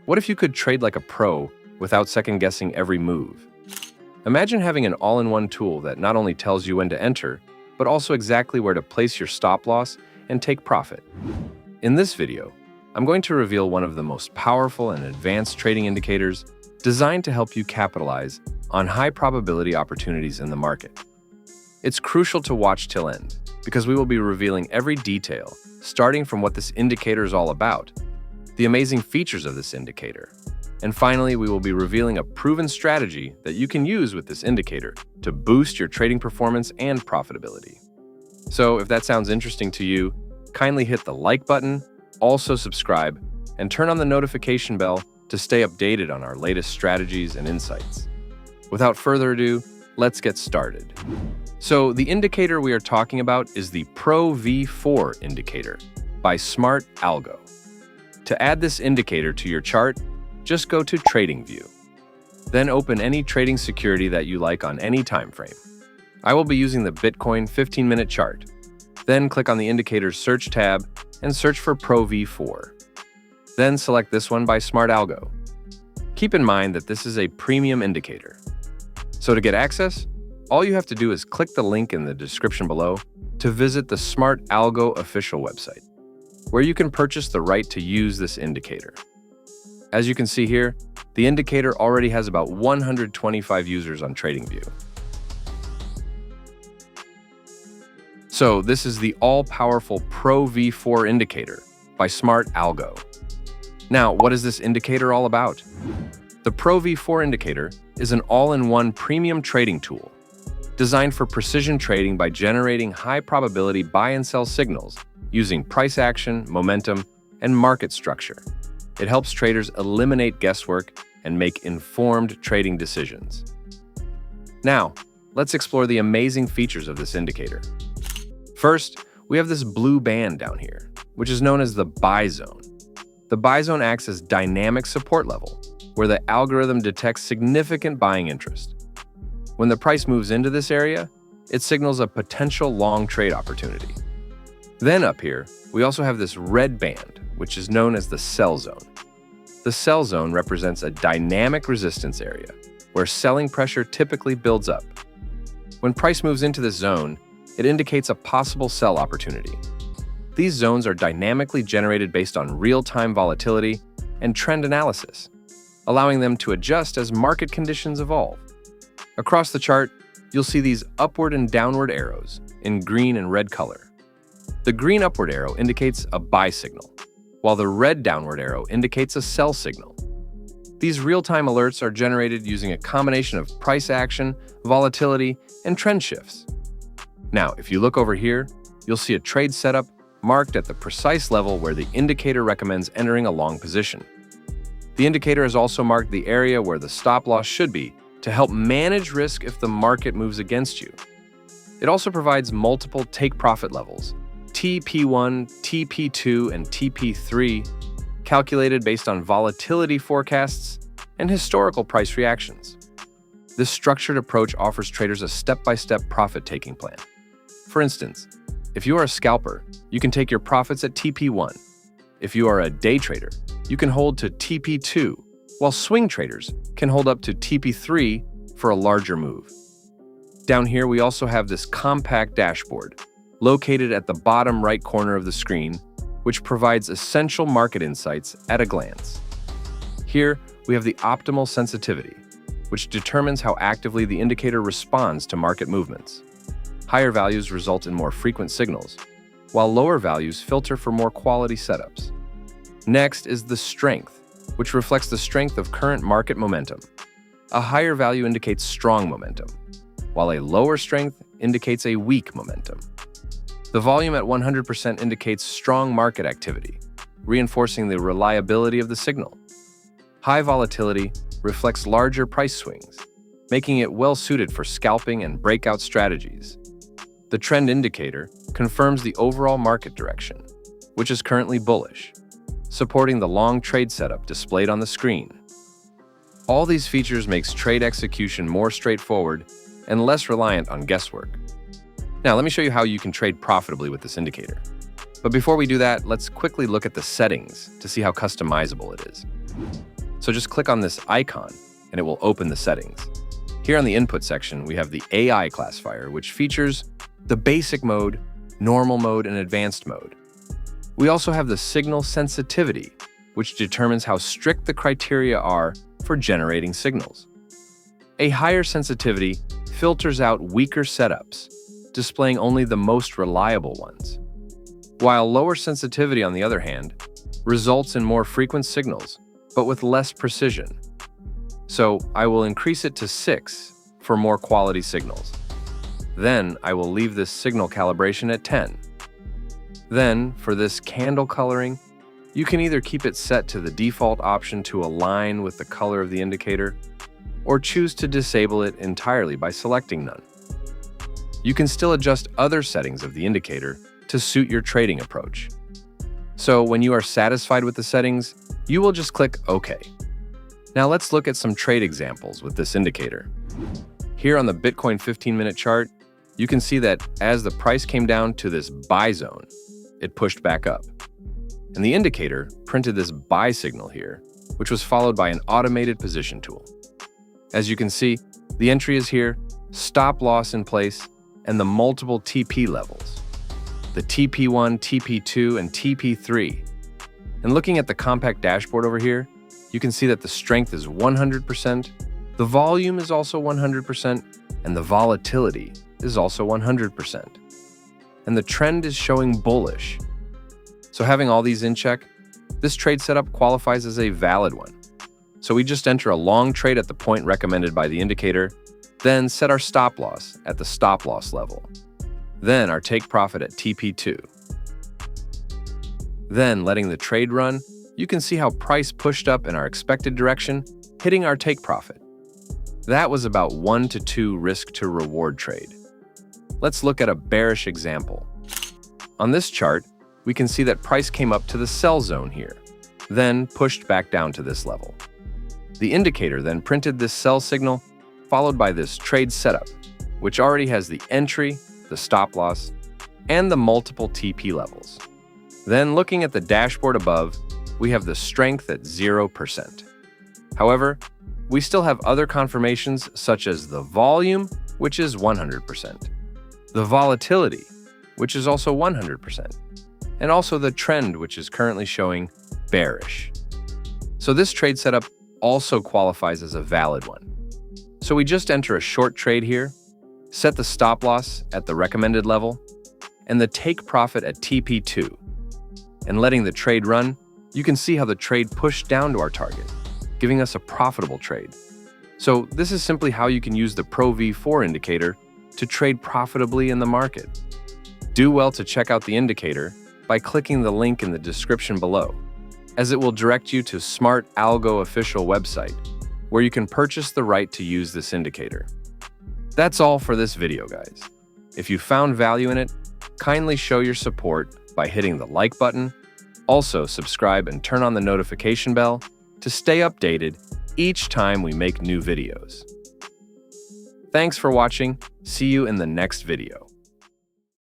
What if you could trade like a pro without second-guessing every move? Imagine having an all-in-one tool that not only tells you when to enter, but also exactly where to place your stop loss and take profit. In this video, I'm going to reveal one of the most powerful and advanced trading indicators designed to help you capitalize on high-probability opportunities in the market. It's crucial to watch till end, because we will be revealing every detail, starting from what this indicator is all about, the amazing features of this indicator, and finally, we will be revealing a proven strategy that you can use with this indicator to boost your trading performance and profitability. So if that sounds interesting to you, kindly hit the like button, also subscribe, and turn on the notification bell to stay updated on our latest strategies and insights. Without further ado, let's get started. So the indicator we are talking about is the Pro V4 indicator by SmrtAlgo. To add this indicator to your chart, just go to Trading View. Then open any trading security that you like on any time frame. I will be using the Bitcoin 15-minute chart. Then click on the indicator's search tab and search for Pro V4. Then select this one by SmrtAlgo. Keep in mind that this is a premium indicator. So to get access, all you have to do is click the link in the description below to visit the SmrtAlgo official website, where you can purchase the right to use this indicator. As you can see here, the indicator already has about 125 users on TradingView. So this is the all-powerful Pro V4 indicator by SmrtAlgo. Now, what is this indicator all about? The Pro V4 indicator is an all-in-one premium trading tool designed for precision trading by generating high-probability buy and sell signals using price action, momentum, and market structure. It helps traders eliminate guesswork and make informed trading decisions. Now, let's explore the amazing features of this indicator. First, we have this blue band down here, which is known as the buy zone. The buy zone acts as dynamic support level, where the algorithm detects significant buying interest. When the price moves into this area, it signals a potential long trade opportunity. Then up here, we also have this red band, which is known as the sell zone. The sell zone represents a dynamic resistance area, where selling pressure typically builds up. When price moves into this zone, it indicates a possible sell opportunity. These zones are dynamically generated based on real-time volatility and trend analysis, allowing them to adjust as market conditions evolve. Across the chart, you'll see these upward and downward arrows in green and red color. The green upward arrow indicates a buy signal, while the red downward arrow indicates a sell signal. These real-time alerts are generated using a combination of price action, volatility, and trend shifts. Now, if you look over here, you'll see a trade setup marked at the precise level where the indicator recommends entering a long position. The indicator has also marked the area where the stop loss should be to help manage risk if the market moves against you. It also provides multiple take-profit levels, TP1, TP2, and TP3, calculated based on volatility forecasts and historical price reactions. This structured approach offers traders a step-by-step profit-taking plan. For instance, if you are a scalper, you can take your profits at TP1. If you are a day trader, you can hold to TP2, while swing traders can hold up to TP3 for a larger move. Down here, we also have this compact dashboard, located at the bottom right corner of the screen, which provides essential market insights at a glance. Here, we have the optimal sensitivity, which determines how actively the indicator responds to market movements. Higher values result in more frequent signals, while lower values filter for more quality setups. Next is the strength, which reflects the strength of current market momentum. A higher value indicates strong momentum, while a lower strength indicates a weak momentum. The volume at 100% indicates strong market activity, reinforcing the reliability of the signal. High volatility reflects larger price swings, making it well-suited for scalping and breakout strategies. The trend indicator confirms the overall market direction, which is currently bullish, supporting the long trade setup displayed on the screen. All these features makes trade execution more straightforward and less reliant on guesswork. Now, let me show you how you can trade profitably with this indicator. But before we do that, let's quickly look at the settings to see how customizable it is. So just click on this icon and it will open the settings. Here on the input section, we have the AI classifier, which features the basic mode, normal mode, and advanced mode. We also have the signal sensitivity, which determines how strict the criteria are for generating signals. A higher sensitivity filters out weaker setups, displaying only the most reliable ones, while lower sensitivity, on the other hand, results in more frequent signals, but with less precision. So I will increase it to 6 for more quality signals. Then I will leave this signal calibration at 10. Then, for this candle coloring, you can either keep it set to the default option to align with the color of the indicator, or choose to disable it entirely by selecting none. You can still adjust other settings of the indicator to suit your trading approach. So when you are satisfied with the settings, you will just click OK. Now let's look at some trade examples with this indicator. Here on the Bitcoin 15-minute chart, you can see that as the price came down to this buy zone, it pushed back up. And the indicator printed this buy signal here, which was followed by an automated position tool. As you can see, the entry is here, stop loss in place, and the multiple TP levels. The TP1, TP2, and TP3. And looking at the compact dashboard over here, you can see that the strength is 100%, the volume is also 100%, and the volatility is also 100%. And the trend is showing bullish. So having all these in check, this trade setup qualifies as a valid one. So we just enter a long trade at the point recommended by the indicator, then set our stop loss at the stop loss level. Then our take profit at TP2. Then letting the trade run, you can see how price pushed up in our expected direction, hitting our take profit. That was about 1 to 2 risk to reward trade. Let's look at a bearish example. On this chart, we can see that price came up to the sell zone here, then pushed back down to this level. The indicator then printed this sell signal, followed by this trade setup, which already has the entry, the stop loss, and the multiple TP levels. Then looking at the dashboard above, we have the strength at 0%. However, we still have other confirmations such as the volume, which is 100%, the volatility, which is also 100%, and also the trend, which is currently showing bearish. So this trade setup also qualifies as a valid one. So we just enter a short trade here, set the stop loss at the recommended level, and the take profit at TP2. And letting the trade run, you can see how the trade pushed down to our target, giving us a profitable trade. So this is simply how you can use the Pro V4 indicator to trade profitably in the market. Do well to check out the indicator by clicking the link in the description below, as it will direct you to SmrtAlgo official website, where you can purchase the right to use this indicator. That's all for this video, guys. If you found value in it, kindly show your support by hitting the like button. Also, subscribe and turn on the notification bell to stay updated each time we make new videos. Thanks for watching. See you in the next video.